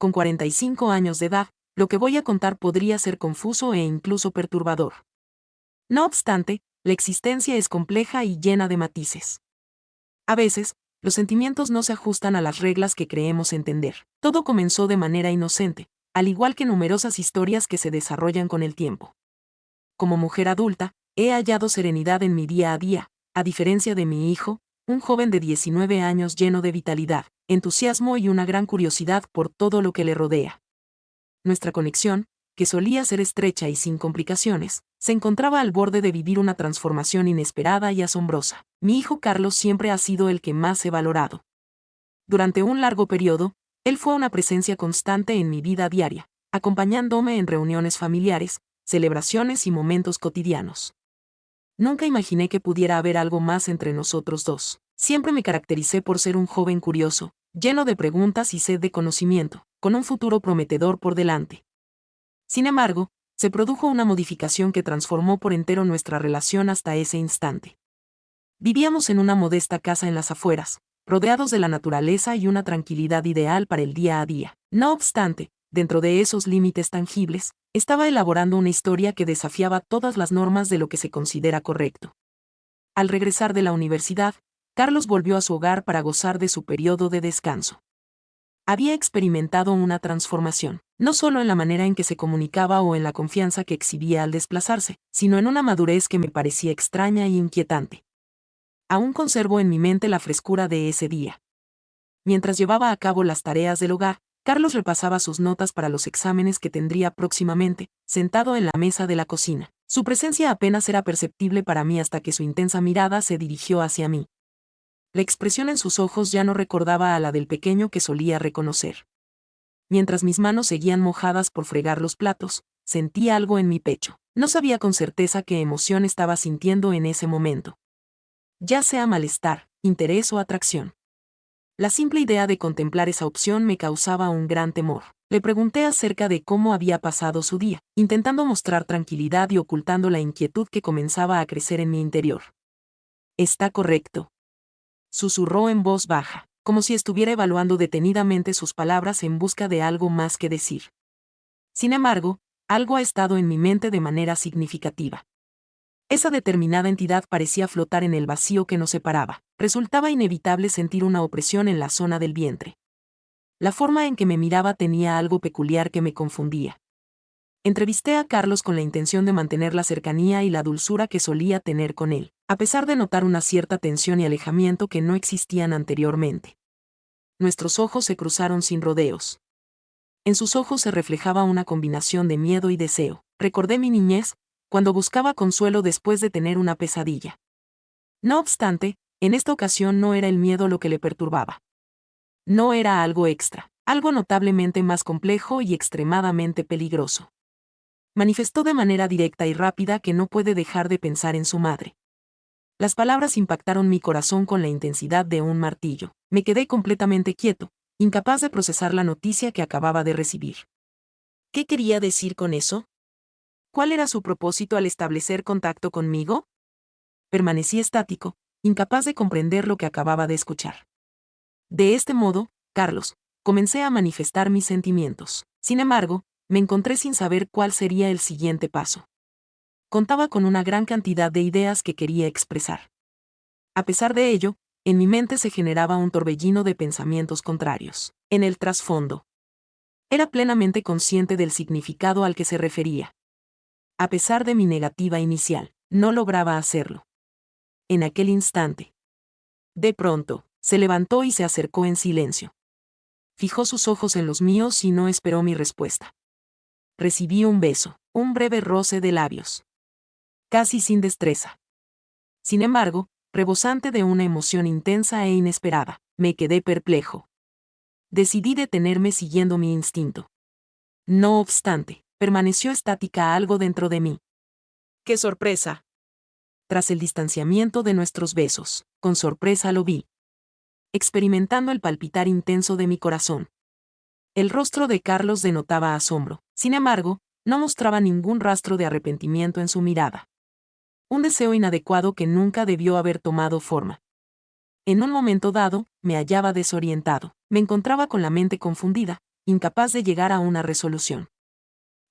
con 45 años de edad, lo que voy a contar podría ser confuso e incluso perturbador. No obstante, la existencia es compleja y llena de matices. A veces, los sentimientos no se ajustan a las reglas que creemos entender. Todo comenzó de manera inocente, al igual que numerosas historias que se desarrollan con el tiempo. Como mujer adulta, he hallado serenidad en mi día a día, a diferencia de mi hijo, un joven de 19 años lleno de vitalidad, entusiasmo y una gran curiosidad por todo lo que le rodea. Nuestra conexión, que solía ser estrecha y sin complicaciones, se encontraba al borde de vivir una transformación inesperada y asombrosa. Mi hijo Carlos siempre ha sido el que más he valorado. Durante un largo periodo, él fue una presencia constante en mi vida diaria, acompañándome en reuniones familiares, celebraciones y momentos cotidianos. Nunca imaginé que pudiera haber algo más entre nosotros dos. Siempre me caractericé por ser un joven curioso, lleno de preguntas y sed de conocimiento, con un futuro prometedor por delante. Sin embargo, se produjo una modificación que transformó por entero nuestra relación hasta ese instante. Vivíamos en una modesta casa en las afueras, rodeados de la naturaleza y una tranquilidad ideal para el día a día. No obstante, dentro de esos límites tangibles, estaba elaborando una historia que desafiaba todas las normas de lo que se considera correcto. Al regresar de la universidad, Carlos volvió a su hogar para gozar de su periodo de descanso. Había experimentado una transformación, no solo en la manera en que se comunicaba o en la confianza que exhibía al desplazarse, sino en una madurez que me parecía extraña y inquietante. Aún conservo en mi mente la frescura de ese día. Mientras llevaba a cabo las tareas del hogar, Carlos repasaba sus notas para los exámenes que tendría próximamente, sentado en la mesa de la cocina. Su presencia apenas era perceptible para mí hasta que su intensa mirada se dirigió hacia mí. La expresión en sus ojos ya no recordaba a la del pequeño que solía reconocer. Mientras mis manos seguían mojadas por fregar los platos, sentí algo en mi pecho. No sabía con certeza qué emoción estaba sintiendo en ese momento. Ya sea malestar, interés o atracción. La simple idea de contemplar esa opción me causaba un gran temor. Le pregunté acerca de cómo había pasado su día, intentando mostrar tranquilidad y ocultando la inquietud que comenzaba a crecer en mi interior. «Está correcto», susurró en voz baja, como si estuviera evaluando detenidamente sus palabras en busca de algo más que decir. Sin embargo, algo ha estado en mi mente de manera significativa. Esa determinada entidad parecía flotar en el vacío que nos separaba. Resultaba inevitable sentir una opresión en la zona del vientre. La forma en que me miraba tenía algo peculiar que me confundía. Entrevisté a Carlos con la intención de mantener la cercanía y la dulzura que solía tener con él, a pesar de notar una cierta tensión y alejamiento que no existían anteriormente. Nuestros ojos se cruzaron sin rodeos. En sus ojos se reflejaba una combinación de miedo y deseo. Recordé mi niñez, cuando buscaba consuelo después de tener una pesadilla. No obstante, en esta ocasión no era el miedo lo que le perturbaba. No era algo extra, algo notablemente más complejo y extremadamente peligroso. Manifestó de manera directa y rápida que no puede dejar de pensar en su madre. Las palabras impactaron mi corazón con la intensidad de un martillo. Me quedé completamente quieto, incapaz de procesar la noticia que acababa de recibir. ¿Qué quería decir con eso? ¿Cuál era su propósito al establecer contacto conmigo? Permanecí estático, incapaz de comprender lo que acababa de escuchar. De este modo, Carlos, comencé a manifestar mis sentimientos. Sin embargo, me encontré sin saber cuál sería el siguiente paso. Contaba con una gran cantidad de ideas que quería expresar. A pesar de ello, en mi mente se generaba un torbellino de pensamientos contrarios. En el trasfondo, era plenamente consciente del significado al que se refería. A pesar de mi negativa inicial, no lograba hacerlo. En aquel instante, de pronto, se levantó y se acercó en silencio. Fijó sus ojos en los míos y no esperó mi respuesta. Recibí un beso, un breve roce de labios. Casi sin destreza. Sin embargo, rebosante de una emoción intensa e inesperada, me quedé perplejo. Decidí detenerme siguiendo mi instinto. No obstante, permaneció estática algo dentro de mí. ¡Qué sorpresa! Tras el distanciamiento de nuestros besos, con sorpresa lo vi, experimentando el palpitar intenso de mi corazón. El rostro de Carlos denotaba asombro, sin embargo, no mostraba ningún rastro de arrepentimiento en su mirada. Un deseo inadecuado que nunca debió haber tomado forma. En un momento dado, me hallaba desorientado, me encontraba con la mente confundida, incapaz de llegar a una resolución.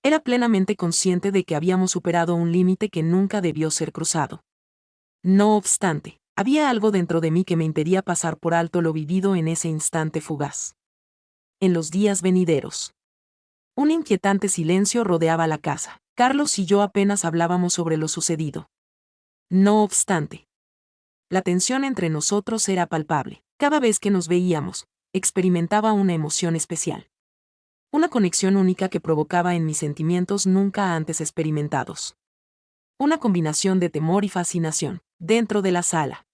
Era plenamente consciente de que habíamos superado un límite que nunca debió ser cruzado. No obstante, había algo dentro de mí que me impedía pasar por alto lo vivido en ese instante fugaz. En los días venideros. Un inquietante silencio rodeaba la casa. Carlos y yo apenas hablábamos sobre lo sucedido. No obstante, la tensión entre nosotros era palpable. Cada vez que nos veíamos, experimentaba una emoción especial. Una conexión única que provocaba en mis sentimientos nunca antes experimentados. Una combinación de temor y fascinación, dentro de la sala.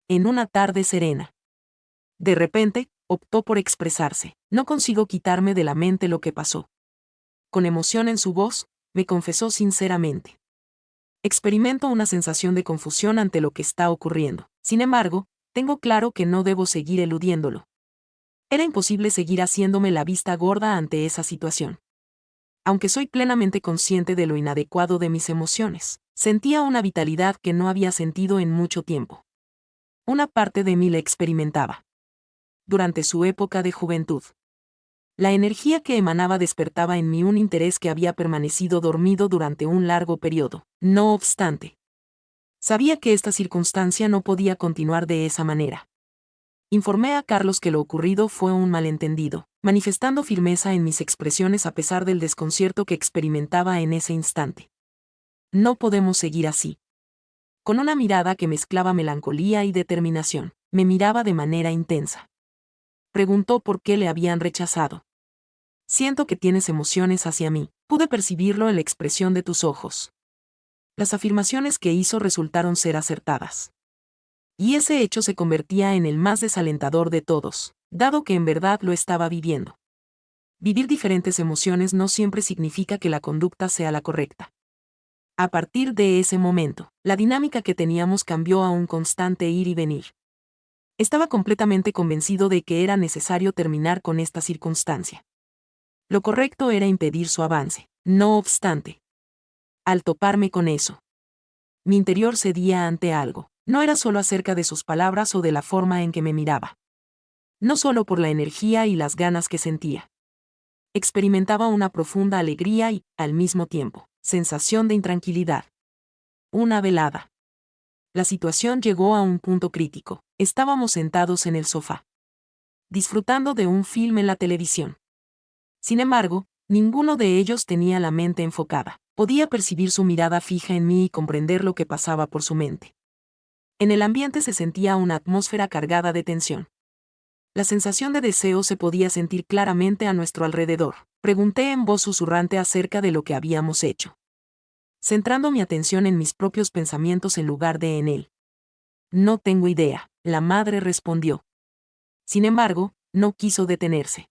En una tarde serena. De repente, optó por expresarse. No consigo quitarme de la mente lo que pasó. Con emoción en su voz, me confesó sinceramente. Experimento una sensación de confusión ante lo que está ocurriendo. Sin embargo, tengo claro que no debo seguir eludiéndolo. Era imposible seguir haciéndome la vista gorda ante esa situación. Aunque soy plenamente consciente de lo inadecuado de mis emociones, sentía una vitalidad que no había sentido en mucho tiempo. Una parte de mí la experimentaba. Durante su época de juventud. La energía que emanaba despertaba en mí un interés que había permanecido dormido durante un largo periodo. No obstante, sabía que esta circunstancia no podía continuar de esa manera. Informé a Carlos que lo ocurrido fue un malentendido, manifestando firmeza en mis expresiones a pesar del desconcierto que experimentaba en ese instante. No podemos seguir así. Con una mirada que mezclaba melancolía y determinación, me miraba de manera intensa. Preguntó por qué le habían rechazado. Siento que tienes emociones hacia mí. Pude percibirlo en la expresión de tus ojos. Las afirmaciones que hizo resultaron ser acertadas. Y ese hecho se convertía en el más desalentador de todos, dado que en verdad lo estaba viviendo. Vivir diferentes emociones no siempre significa que la conducta sea la correcta. A partir de ese momento, la dinámica que teníamos cambió a un constante ir y venir. Estaba completamente convencido de que era necesario terminar con esta circunstancia. Lo correcto era impedir su avance. No obstante, al toparme con eso, mi interior cedía ante algo. No era solo acerca de sus palabras o de la forma en que me miraba. No solo por la energía y las ganas que sentía. Experimentaba una profunda alegría y, al mismo tiempo, sensación de intranquilidad. Una velada. La situación llegó a un punto crítico. Estábamos sentados en el sofá, disfrutando de un film en la televisión. Sin embargo, ninguno de ellos tenía la mente enfocada. Podía percibir su mirada fija en mí y comprender lo que pasaba por su mente. En el ambiente se sentía una atmósfera cargada de tensión. La sensación de deseo se podía sentir claramente a nuestro alrededor. Pregunté en voz susurrante acerca de lo que habíamos hecho, centrando mi atención en mis propios pensamientos en lugar de en él. No tengo idea, la madre respondió. Sin embargo, no quiso detenerse.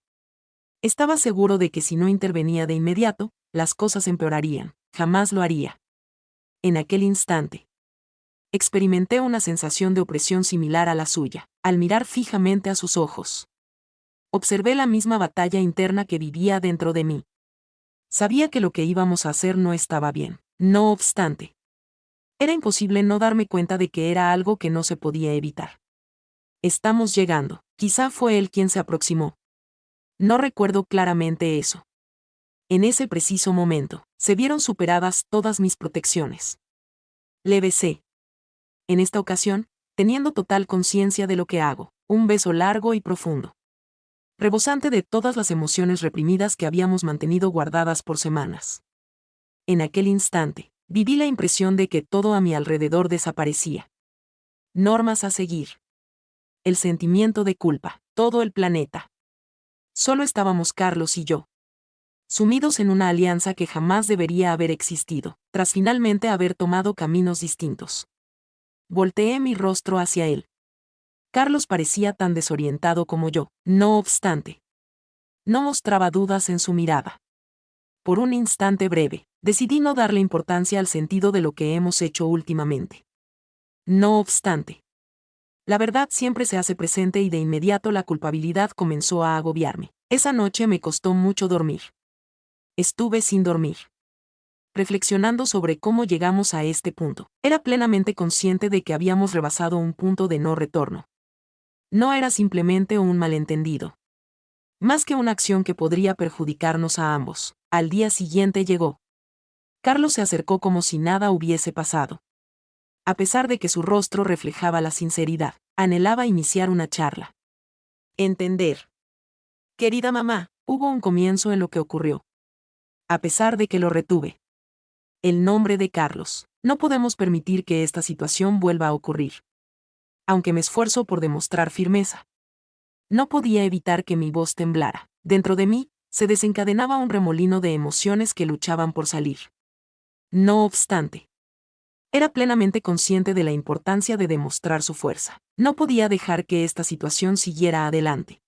Estaba seguro de que si no intervenía de inmediato, las cosas empeorarían. Jamás lo haría. En aquel instante, experimenté una sensación de opresión similar a la suya, al mirar fijamente a sus ojos. Observé la misma batalla interna que vivía dentro de mí. Sabía que lo que íbamos a hacer no estaba bien. No obstante, era imposible no darme cuenta de que era algo que no se podía evitar. Estamos llegando. Quizá fue él quien se aproximó. No recuerdo claramente eso. En ese preciso momento, se vieron superadas todas mis protecciones. Le besé. En esta ocasión, teniendo total conciencia de lo que hago, un beso largo y profundo. Rebosante de todas las emociones reprimidas que habíamos mantenido guardadas por semanas. En aquel instante, viví la impresión de que todo a mi alrededor desaparecía. Normas a seguir. El sentimiento de culpa, todo el planeta. Solo estábamos Carlos y yo, sumidos en una alianza que jamás debería haber existido, tras finalmente haber tomado caminos distintos. Volteé mi rostro hacia él. Carlos parecía tan desorientado como yo, no obstante. No mostraba dudas en su mirada. Por un instante breve, decidí no darle importancia al sentido de lo que hemos hecho últimamente. No obstante, la verdad siempre se hace presente y de inmediato la culpabilidad comenzó a agobiarme. Esa noche me costó mucho dormir. Estuve sin dormir, reflexionando sobre cómo llegamos a este punto. Era plenamente consciente de que habíamos rebasado un punto de no retorno. No era simplemente un malentendido. más que una acción que podría perjudicarnos a ambos. Al día siguiente llegó. Carlos se acercó como si nada hubiese pasado. A pesar de que su rostro reflejaba la sinceridad, anhelaba iniciar una charla. Entender. Querida mamá, hubo un comienzo en lo que ocurrió. A pesar de que lo retuve. El nombre de Carlos. No podemos permitir que esta situación vuelva a ocurrir. Aunque me esfuerzo por demostrar firmeza. No podía evitar que mi voz temblara. Dentro de mí, se desencadenaba un remolino de emociones que luchaban por salir. No obstante, era plenamente consciente de la importancia de demostrar su fuerza. No podía dejar que esta situación siguiera adelante.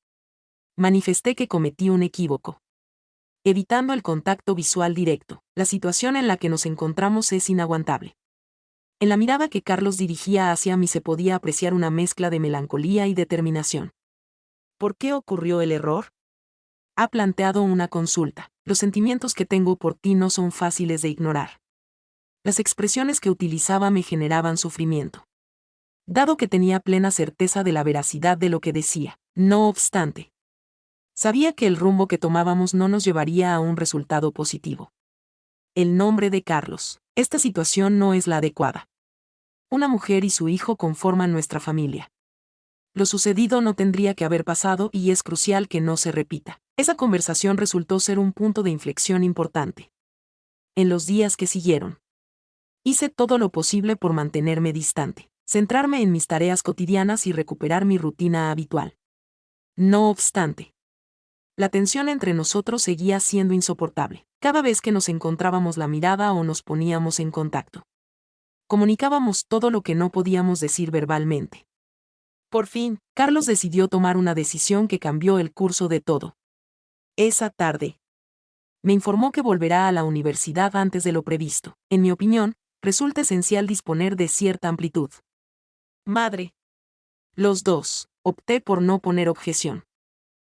Manifesté que cometí un equívoco. Evitando el contacto visual directo, la situación en la que nos encontramos es inaguantable. En la mirada que Carlos dirigía hacia mí se podía apreciar una mezcla de melancolía y determinación. ¿Por qué ocurrió el error? Ha planteado una consulta. Los sentimientos que tengo por ti no son fáciles de ignorar. Las expresiones que utilizaba me generaban sufrimiento. Dado que tenía plena certeza de la veracidad de lo que decía, no obstante, sabía que el rumbo que tomábamos no nos llevaría a un resultado positivo. El nombre de Carlos. Esta situación no es la adecuada. Una mujer y su hijo conforman nuestra familia. Lo sucedido no tendría que haber pasado y es crucial que no se repita. Esa conversación resultó ser un punto de inflexión importante. En los días que siguieron, hice todo lo posible por mantenerme distante, centrarme en mis tareas cotidianas y recuperar mi rutina habitual. No obstante, la tensión entre nosotros seguía siendo insoportable. Cada vez que nos encontrábamos la mirada o nos poníamos en contacto, comunicábamos todo lo que no podíamos decir verbalmente. Por fin, Carlos decidió tomar una decisión que cambió el curso de todo. Esa tarde, me informó que volverá a la universidad antes de lo previsto. En mi opinión, resulta esencial disponer de cierta amplitud. Madre. Los dos, opté por no poner objeción.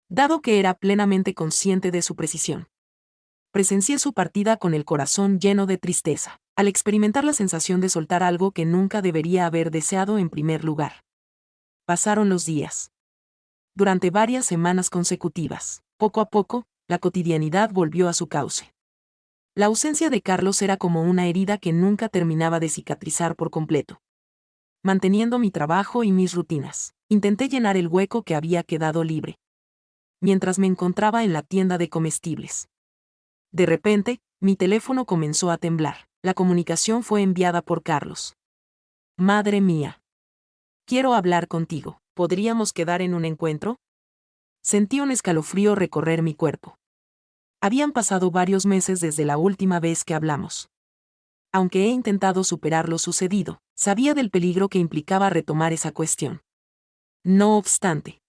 Dado que era plenamente consciente de su precisión. Presencié su partida con el corazón lleno de tristeza, al experimentar la sensación de soltar algo que nunca debería haber deseado en primer lugar. Pasaron los días. Durante varias semanas consecutivas, poco a poco, la cotidianidad volvió a su cauce. La ausencia de Carlos era como una herida que nunca terminaba de cicatrizar por completo. Manteniendo mi trabajo y mis rutinas, intenté llenar el hueco que había quedado libre. Mientras me encontraba en la tienda de comestibles. De repente, mi teléfono comenzó a temblar. La comunicación fue enviada por Carlos. Madre mía. Quiero hablar contigo. ¿Podríamos quedar en un encuentro? Sentí un escalofrío recorrer mi cuerpo. Habían pasado varios meses desde la última vez que hablamos. Aunque he intentado superar lo sucedido, sabía del peligro que implicaba retomar esa cuestión. No obstante,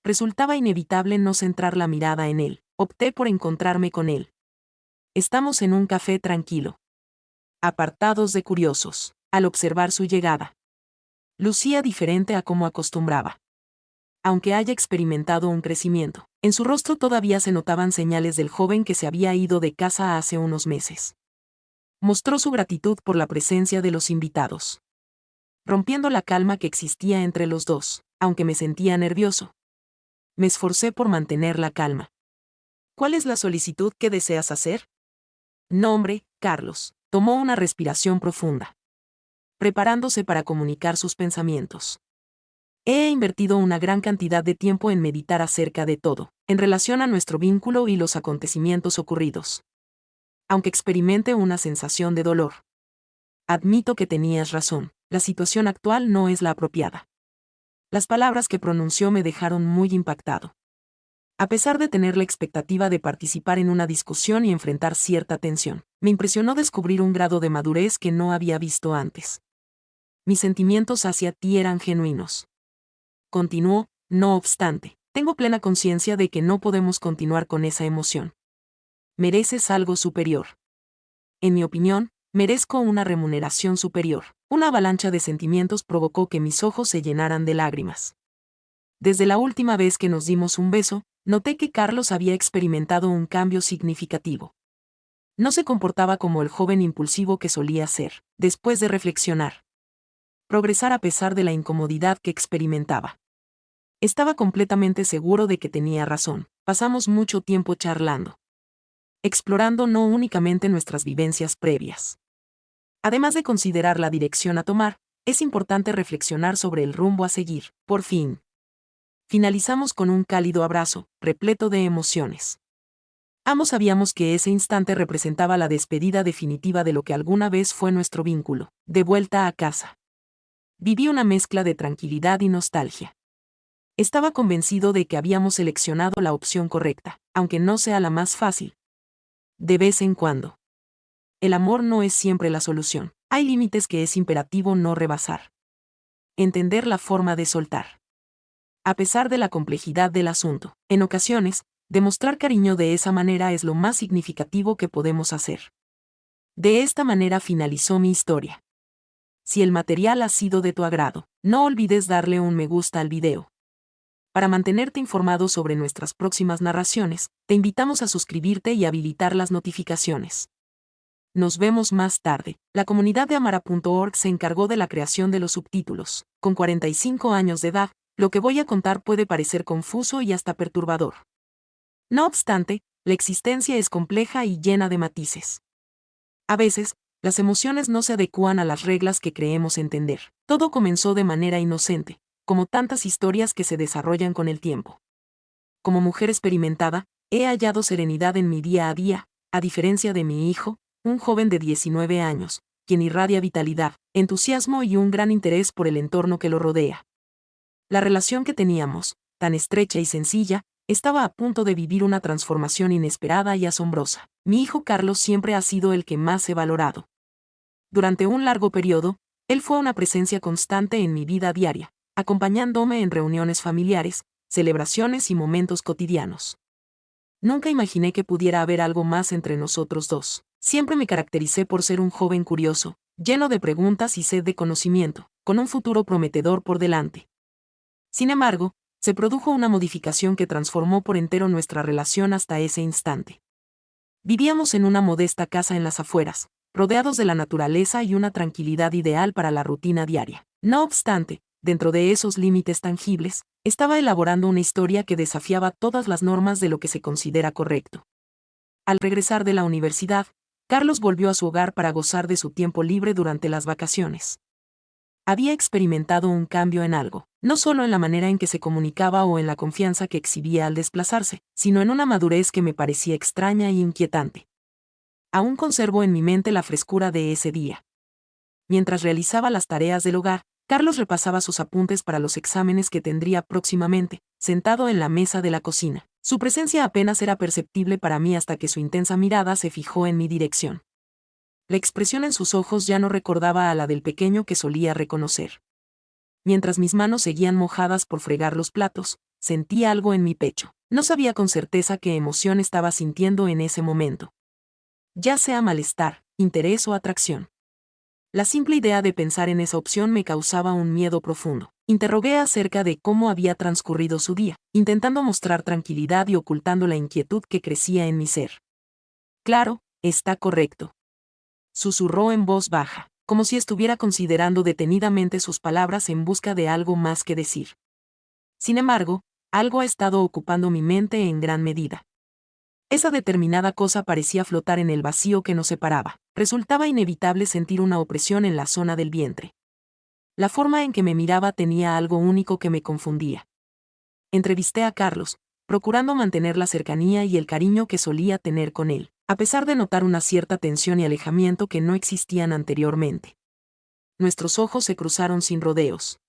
resultaba inevitable no centrar la mirada en él. Opté por encontrarme con él. Estamos en un café tranquilo. Apartados de curiosos, al observar su llegada. Lucía diferente a como acostumbraba. Aunque haya experimentado un crecimiento, en su rostro todavía se notaban señales del joven que se había ido de casa hace unos meses. Mostró su gratitud por la presencia de los invitados. Rompiendo la calma que existía entre los dos, aunque me sentía nervioso. Me esforcé por mantener la calma. ¿Cuál es la solicitud que deseas hacer? Nombre, Carlos. Tomó una respiración profunda. Preparándose para comunicar sus pensamientos. He invertido una gran cantidad de tiempo en meditar acerca de todo, en relación a nuestro vínculo y los acontecimientos ocurridos. Aunque experimente una sensación de dolor. Admito que tenías razón, la situación actual no es la apropiada. Las palabras que pronunció me dejaron muy impactado. A pesar de tener la expectativa de participar en una discusión y enfrentar cierta tensión, me impresionó descubrir un grado de madurez que no había visto antes. Mis sentimientos hacia ti eran genuinos. Continuó, no obstante, tengo plena conciencia de que no podemos continuar con esa emoción. Mereces algo superior. En mi opinión, merezco una remuneración superior. Una avalancha de sentimientos provocó que mis ojos se llenaran de lágrimas. Desde la última vez que nos dimos un beso, noté que Carlos había experimentado un cambio significativo. No se comportaba como el joven impulsivo que solía ser, después de reflexionar. Progresar a pesar de la incomodidad que experimentaba. Estaba completamente seguro de que tenía razón. pasamos mucho tiempo charlando, explorando no únicamente nuestras vivencias previas. Además de considerar la dirección a tomar, es importante reflexionar sobre el rumbo a seguir. Por fin, finalizamos con un cálido abrazo, repleto de emociones. Ambos sabíamos que ese instante representaba la despedida definitiva de lo que alguna vez fue nuestro vínculo. De vuelta a casa, viví una mezcla de tranquilidad y nostalgia. Estaba convencido de que habíamos seleccionado la opción correcta, aunque no sea la más fácil. De vez en cuando, el amor no es siempre la solución. Hay límites que es imperativo no rebasar. Entender la forma de soltar. A pesar de la complejidad del asunto, en ocasiones, demostrar cariño de esa manera es lo más significativo que podemos hacer. De esta manera finalizó mi historia. Si el material ha sido de tu agrado, no olvides darle un me gusta al video. Para mantenerte informado sobre nuestras próximas narraciones, te invitamos a suscribirte y habilitar las notificaciones. Nos vemos más tarde. La comunidad de Amara.org se encargó de la creación de los subtítulos. Con 45 años de edad, lo que voy a contar puede parecer confuso y hasta perturbador. No obstante, la existencia es compleja y llena de matices. A veces, las emociones no se adecúan a las reglas que creemos entender. Todo comenzó de manera inocente, como tantas historias que se desarrollan con el tiempo. Como mujer experimentada, he hallado serenidad en mi día a día, a diferencia de mi hijo, un joven de 19 años, quien irradia vitalidad, entusiasmo y un gran interés por el entorno que lo rodea. La relación que teníamos, tan estrecha y sencilla, estaba a punto de vivir una transformación inesperada y asombrosa. Mi hijo Carlos siempre ha sido el que más he valorado. Durante un largo periodo, él fue una presencia constante en mi vida diaria, acompañándome en reuniones familiares, celebraciones y momentos cotidianos. Nunca imaginé que pudiera haber algo más entre nosotros dos. Siempre me caractericé por ser un joven curioso, lleno de preguntas y sed de conocimiento, con un futuro prometedor por delante. Sin embargo, se produjo una modificación que transformó por entero nuestra relación hasta ese instante. Vivíamos en una modesta casa en las afueras, rodeados de la naturaleza y una tranquilidad ideal para la rutina diaria. No obstante, dentro de esos límites tangibles, estaba elaborando una historia que desafiaba todas las normas de lo que se considera correcto. Al regresar de la universidad, Carlos volvió a su hogar para gozar de su tiempo libre durante las vacaciones. Había experimentado un cambio en algo, no solo en la manera en que se comunicaba o en la confianza que exhibía al desplazarse, sino en una madurez que me parecía extraña e inquietante. Aún conservo en mi mente la frescura de ese día. Mientras realizaba las tareas del hogar, Carlos repasaba sus apuntes para los exámenes que tendría próximamente, sentado en la mesa de la cocina. Su presencia apenas era perceptible para mí hasta que su intensa mirada se fijó en mi dirección. La expresión en sus ojos ya no recordaba a la del pequeño que solía reconocer. Mientras mis manos seguían mojadas por fregar los platos, sentí algo en mi pecho. No sabía con certeza qué emoción estaba sintiendo en ese momento. Ya sea malestar, interés o atracción. La simple idea de pensar en esa opción me causaba un miedo profundo. Interrogué acerca de cómo había transcurrido su día, intentando mostrar tranquilidad y ocultando la inquietud que crecía en mi ser. Claro, está correcto. Susurró en voz baja, como si estuviera considerando detenidamente sus palabras en busca de algo más que decir. Sin embargo, algo ha estado ocupando mi mente en gran medida. Esa determinada cosa parecía flotar en el vacío que nos separaba. Resultaba inevitable sentir una opresión en la zona del vientre. La forma en que me miraba tenía algo único que me confundía. Entrevisté a Carlos, procurando mantener la cercanía y el cariño que solía tener con él, a pesar de notar una cierta tensión y alejamiento que no existían anteriormente. Nuestros ojos se cruzaron sin rodeos.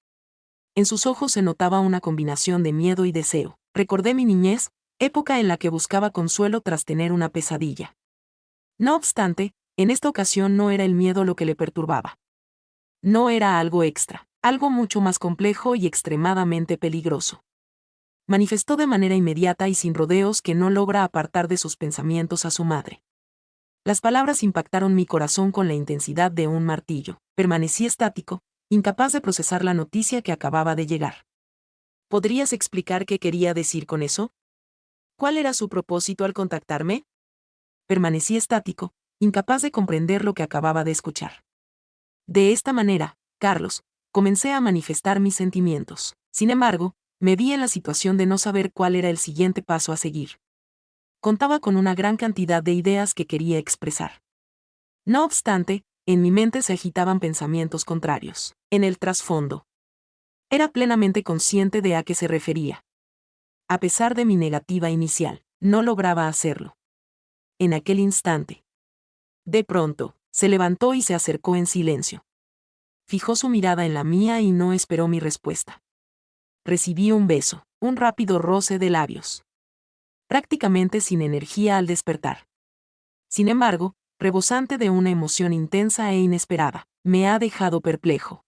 En sus ojos se notaba una combinación de miedo y deseo. Recordé mi niñez, época en la que buscaba consuelo tras tener una pesadilla. No obstante, en esta ocasión no era el miedo lo que le perturbaba. No era algo extra, algo mucho más complejo y extremadamente peligroso. Manifestó de manera inmediata y sin rodeos que no logra apartar de sus pensamientos a su madre. Las palabras impactaron mi corazón con la intensidad de un martillo. Permanecí estático, incapaz de procesar la noticia que acababa de llegar. ¿Podrías explicar qué quería decir con eso? ¿Cuál era su propósito al contactarme? Permanecí estático, incapaz de comprender lo que acababa de escuchar. De esta manera, Carlos, comencé a manifestar mis sentimientos. Sin embargo, me vi en la situación de no saber cuál era el siguiente paso a seguir. Contaba con una gran cantidad de ideas que quería expresar. No obstante, en mi mente se agitaban pensamientos contrarios. En el trasfondo, era plenamente consciente de a qué se refería. A pesar de mi negativa inicial, no lograba hacerlo. En aquel instante, de pronto, se levantó y se acercó en silencio. Fijó su mirada en la mía y no esperó mi respuesta. Recibí un beso, un rápido roce de labios. Prácticamente sin energía al despertar. Sin embargo, rebosante de una emoción intensa e inesperada, me ha dejado perplejo.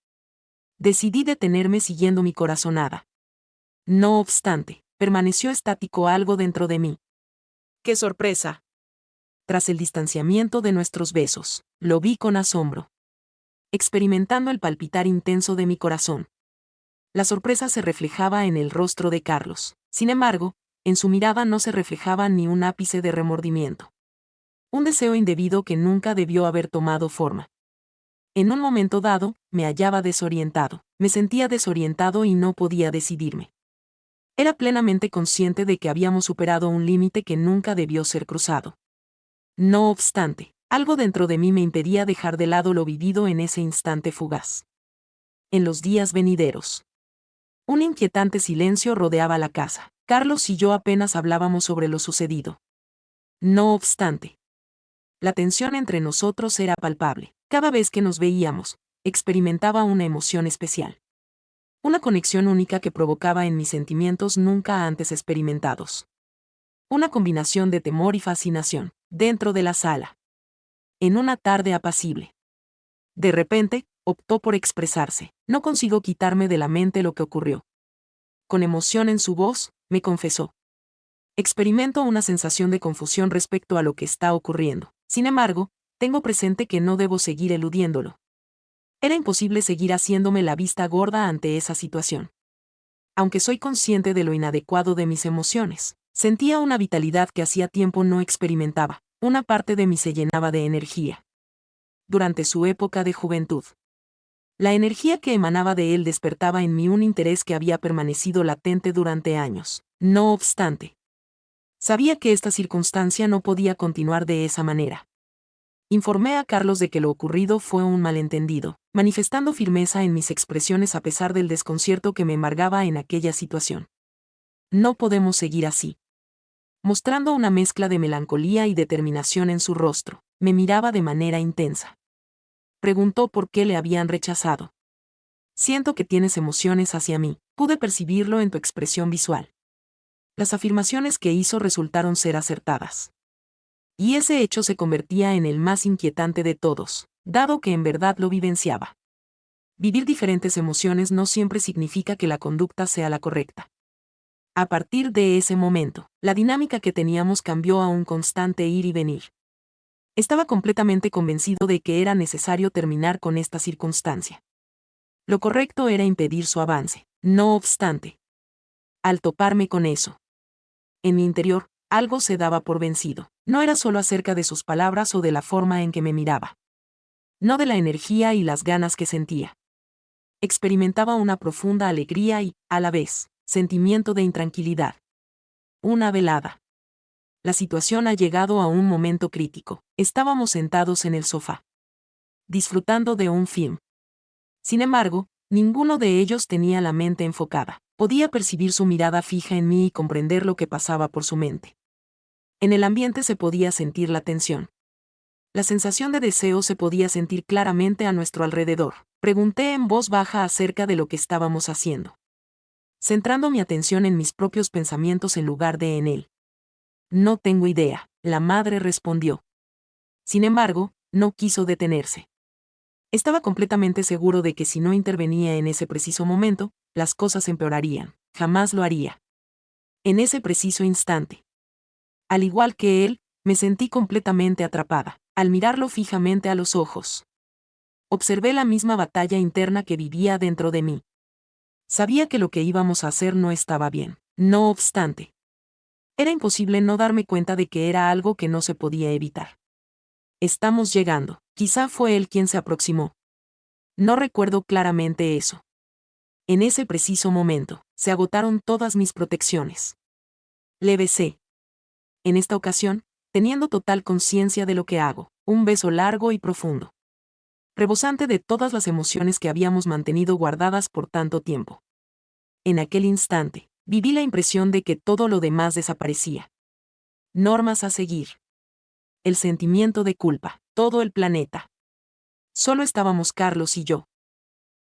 Decidí detenerme siguiendo mi corazonada. No obstante, permaneció estático algo dentro de mí. ¡Qué sorpresa! Tras el distanciamiento de nuestros besos, lo vi con asombro. Experimentando el palpitar intenso de mi corazón. La sorpresa se reflejaba en el rostro de Carlos. Sin embargo, en su mirada no se reflejaba ni un ápice de remordimiento. Un deseo indebido que nunca debió haber tomado forma. En un momento dado, me hallaba desorientado. Me sentía desorientado y no podía decidirme. Era plenamente consciente de que habíamos superado un límite que nunca debió ser cruzado. No obstante, algo dentro de mí me impedía dejar de lado lo vivido en ese instante fugaz. En los días venideros. Un inquietante silencio rodeaba la casa. Carlos y yo apenas hablábamos sobre lo sucedido. No obstante, la tensión entre nosotros era palpable. Cada vez que nos veíamos, experimentaba una emoción especial. Una conexión única que provocaba en mis sentimientos nunca antes experimentados. Una combinación de temor y fascinación, dentro de la sala. En una tarde apacible. De repente, optó por expresarse. No consigo quitarme de la mente lo que ocurrió. Con emoción en su voz, me confesó. Experimento una sensación de confusión respecto a lo que está ocurriendo. Sin embargo, tengo presente que no debo seguir eludiéndolo. Era imposible seguir haciéndome la vista gorda ante esa situación. Aunque soy consciente de lo inadecuado de mis emociones, sentía una vitalidad que hacía tiempo no experimentaba. Una parte de mí se llenaba de energía. Durante su época de juventud. La energía que emanaba de él despertaba en mí un interés que había permanecido latente durante años. No obstante, sabía que esta circunstancia no podía continuar de esa manera. Informé a Carlos de que lo ocurrido fue un malentendido, manifestando firmeza en mis expresiones a pesar del desconcierto que me embargaba en aquella situación. No podemos seguir así. Mostrando una mezcla de melancolía y determinación en su rostro, me miraba de manera intensa. Preguntó por qué le habían rechazado. Siento que tienes emociones hacia mí, pude percibirlo en tu expresión visual. Las afirmaciones que hizo resultaron ser acertadas. Y ese hecho se convertía en el más inquietante de todos, dado que en verdad lo vivenciaba. Vivir diferentes emociones no siempre significa que la conducta sea la correcta. A partir de ese momento, la dinámica que teníamos cambió a un constante ir y venir. Estaba completamente convencido de que era necesario terminar con esta circunstancia. Lo correcto era impedir su avance. No obstante, al toparme con eso, en mi interior, algo se daba por vencido. No era solo acerca de sus palabras o de la forma en que me miraba. No de la energía y las ganas que sentía. Experimentaba una profunda alegría y, a la vez, sentimiento de intranquilidad. Una velada. La situación ha llegado a un momento crítico. Estábamos sentados en el sofá, disfrutando de un film. Sin embargo, ninguno de ellos tenía la mente enfocada. Podía percibir su mirada fija en mí y comprender lo que pasaba por su mente. En el ambiente se podía sentir la tensión. La sensación de deseo se podía sentir claramente a nuestro alrededor. Pregunté en voz baja acerca de lo que estábamos haciendo, centrando mi atención en mis propios pensamientos en lugar de en él. No tengo idea, la madre respondió. Sin embargo, no quiso detenerse. Estaba completamente seguro de que si no intervenía en ese preciso momento, las cosas empeorarían. Jamás lo haría. En ese preciso instante. Al igual que él, me sentí completamente atrapada, al mirarlo fijamente a los ojos. Observé la misma batalla interna que vivía dentro de mí. Sabía que lo que íbamos a hacer no estaba bien. No obstante, era imposible no darme cuenta de que era algo que no se podía evitar. Estamos llegando. Quizá fue él quien se aproximó. No recuerdo claramente eso. En ese preciso momento, se agotaron todas mis protecciones. Le besé. En esta ocasión, teniendo total conciencia de lo que hago, un beso largo y profundo, rebosante de todas las emociones que habíamos mantenido guardadas por tanto tiempo. En aquel instante, viví la impresión de que todo lo demás desaparecía. Normas a seguir. El sentimiento de culpa, todo el planeta. Solo estábamos Carlos y yo,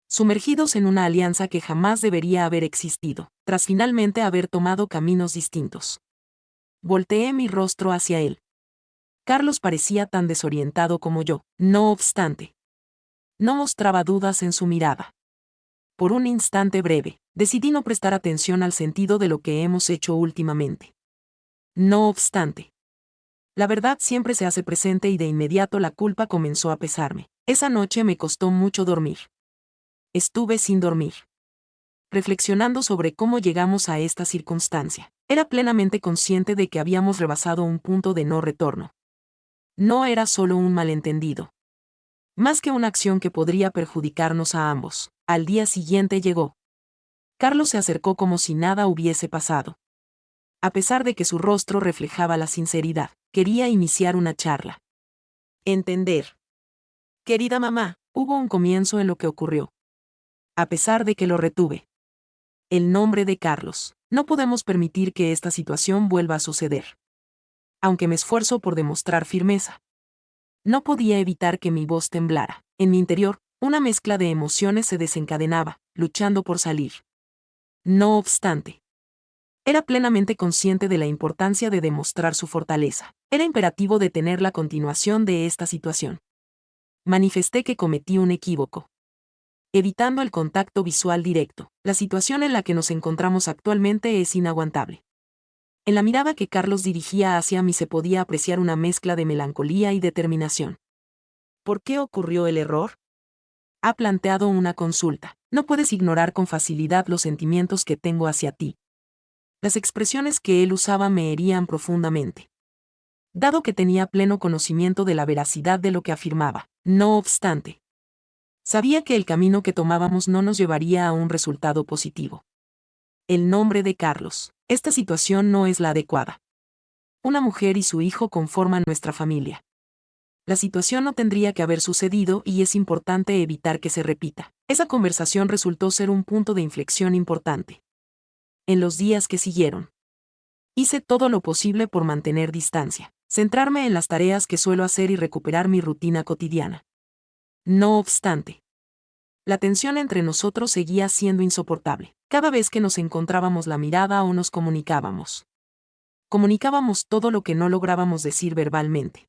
sumergidos en una alianza que jamás debería haber existido, tras finalmente haber tomado caminos distintos. Volteé mi rostro hacia él. Carlos parecía tan desorientado como yo, no obstante. No mostraba dudas en su mirada. Por un instante breve, decidí no prestar atención al sentido de lo que hemos hecho últimamente. No obstante, la verdad siempre se hace presente y de inmediato la culpa comenzó a pesarme. Esa noche me costó mucho dormir. Estuve sin dormir, reflexionando sobre cómo llegamos a esta circunstancia. Era plenamente consciente de que habíamos rebasado un punto de no retorno. No era solo un malentendido. Más que una acción que podría perjudicarnos a ambos. Al día siguiente llegó. Carlos se acercó como si nada hubiese pasado. A pesar de que su rostro reflejaba la sinceridad, quería iniciar una charla. Entender. Querida mamá, hubo un comienzo en lo que ocurrió. A pesar de que lo retuve. El nombre de Carlos. No podemos permitir que esta situación vuelva a suceder. Aunque me esfuerzo por demostrar firmeza, no podía evitar que mi voz temblara. En mi interior, una mezcla de emociones se desencadenaba, luchando por salir. No obstante, era plenamente consciente de la importancia de demostrar su fortaleza. Era imperativo detener la continuación de esta situación. Manifesté que cometí un equívoco. Evitando el contacto visual directo, la situación en la que nos encontramos actualmente es inaguantable. En la mirada que Carlos dirigía hacia mí se podía apreciar una mezcla de melancolía y determinación. ¿Por qué ocurrió el error? Ha planteado una consulta. No puedes ignorar con facilidad los sentimientos que tengo hacia ti. Las expresiones que él usaba me herían profundamente. Dado que tenía pleno conocimiento de la veracidad de lo que afirmaba, no obstante, sabía que el camino que tomábamos no nos llevaría a un resultado positivo. El nombre de Carlos. Esta situación no es la adecuada. Una mujer y su hijo conforman nuestra familia. La situación no tendría que haber sucedido y es importante evitar que se repita. Esa conversación resultó ser un punto de inflexión importante. En los días que siguieron, hice todo lo posible por mantener distancia, centrarme en las tareas que suelo hacer y recuperar mi rutina cotidiana. No obstante, la tensión entre nosotros seguía siendo insoportable. Cada vez que nos encontrábamos la mirada o nos comunicábamos. Comunicábamos todo lo que no lográbamos decir verbalmente.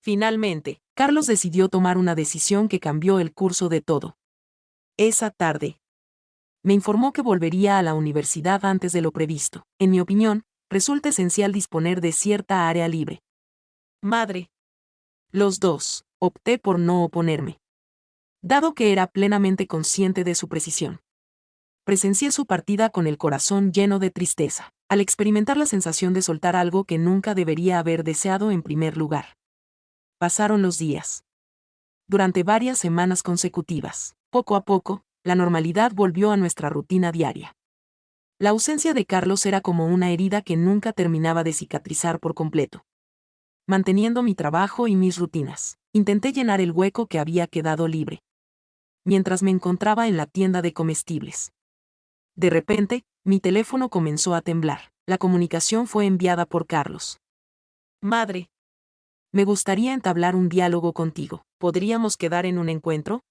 Finalmente, Carlos decidió tomar una decisión que cambió el curso de todo. Esa tarde, me informó que volvería a la universidad antes de lo previsto. En mi opinión, resulta esencial disponer de cierta área libre. Madre. Los dos, opté por no oponerme. Dado que era plenamente consciente de su precisión. Presencié su partida con el corazón lleno de tristeza, al experimentar la sensación de soltar algo que nunca debería haber deseado en primer lugar. Pasaron los días. Durante varias semanas consecutivas, poco a poco, la normalidad volvió a nuestra rutina diaria. La ausencia de Carlos era como una herida que nunca terminaba de cicatrizar por completo. Manteniendo mi trabajo y mis rutinas, intenté llenar el hueco que había quedado libre. Mientras me encontraba en la tienda de comestibles. De repente, mi teléfono comenzó a temblar. La comunicación fue enviada por Carlos. Madre. Me gustaría entablar un diálogo contigo. ¿Podríamos quedar en un encuentro?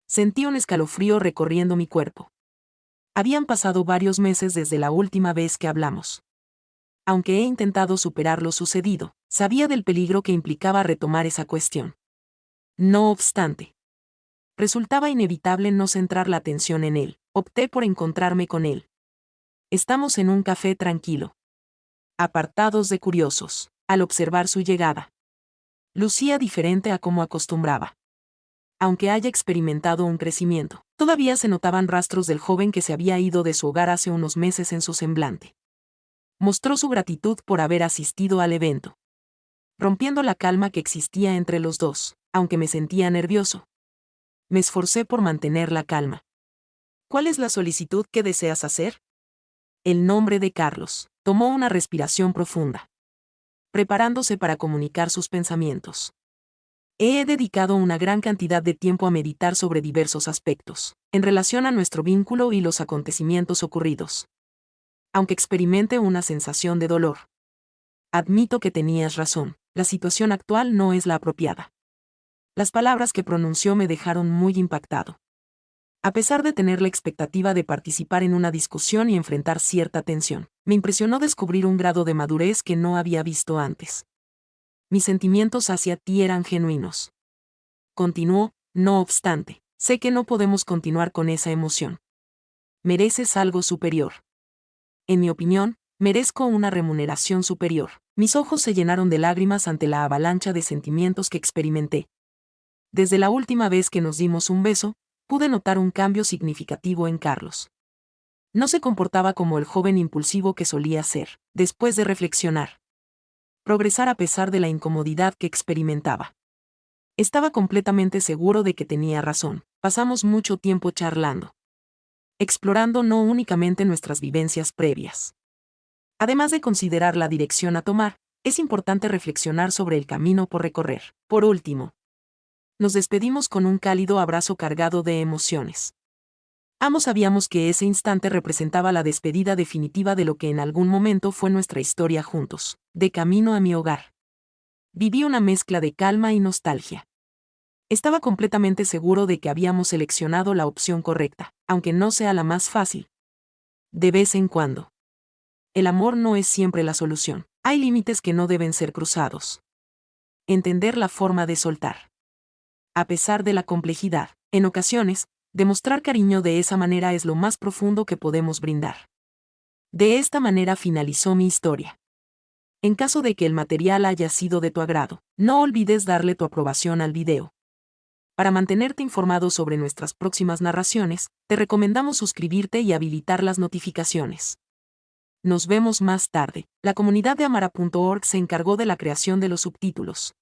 Sentí un escalofrío recorriendo mi cuerpo. Habían pasado varios meses desde la última vez que hablamos. Aunque he intentado superar lo sucedido, sabía del peligro que implicaba retomar esa cuestión. No obstante, resultaba inevitable no centrar la atención en él. Opté por encontrarme con él. Estamos en un café tranquilo. Apartados de curiosos, al observar su llegada. Lucía diferente a como acostumbraba. Aunque haya experimentado un crecimiento, todavía se notaban rastros del joven que se había ido de su hogar hace unos meses en su semblante. Mostró su gratitud por haber asistido al evento. Rompiendo la calma que existía entre los dos, aunque me sentía nervioso. Me esforcé por mantener la calma. ¿Cuál es la solicitud que deseas hacer? El nombre de Carlos. Tomó una respiración profunda, preparándose para comunicar sus pensamientos. He dedicado una gran cantidad de tiempo a meditar sobre diversos aspectos, en relación a nuestro vínculo y los acontecimientos ocurridos. Aunque experimente una sensación de dolor. Admito que tenías razón, la situación actual no es la apropiada. Las palabras que pronunció me dejaron muy impactado. A pesar de tener la expectativa de participar en una discusión y enfrentar cierta tensión, me impresionó descubrir un grado de madurez que no había visto antes. Mis sentimientos hacia ti eran genuinos. Continuó, no obstante, sé que no podemos continuar con esa emoción. Mereces algo superior. En mi opinión, merezco una remuneración superior. Mis ojos se llenaron de lágrimas ante la avalancha de sentimientos que experimenté. Desde la última vez que nos dimos un beso, pude notar un cambio significativo en Carlos. No se comportaba como el joven impulsivo que solía ser, después de reflexionar. Progresar a pesar de la incomodidad que experimentaba. Estaba completamente seguro de que tenía razón. Pasamos mucho tiempo charlando, explorando no únicamente nuestras vivencias previas. Además de considerar la dirección a tomar, es importante reflexionar sobre el camino por recorrer. Por último, nos despedimos con un cálido abrazo cargado de emociones. Ambos sabíamos que ese instante representaba la despedida definitiva de lo que en algún momento fue nuestra historia juntos. De camino a mi hogar, viví una mezcla de calma y nostalgia. Estaba completamente seguro de que habíamos seleccionado la opción correcta, aunque no sea la más fácil. De vez en cuando. El amor no es siempre la solución. Hay límites que no deben ser cruzados. Entender la forma de soltar. A pesar de la complejidad, en ocasiones, demostrar cariño de esa manera es lo más profundo que podemos brindar. De esta manera finalizó mi historia. En caso de que el material haya sido de tu agrado, no olvides darle tu aprobación al video. Para mantenerte informado sobre nuestras próximas narraciones, te recomendamos suscribirte y habilitar las notificaciones. Nos vemos más tarde. La comunidad de Amara.org se encargó de la creación de los subtítulos.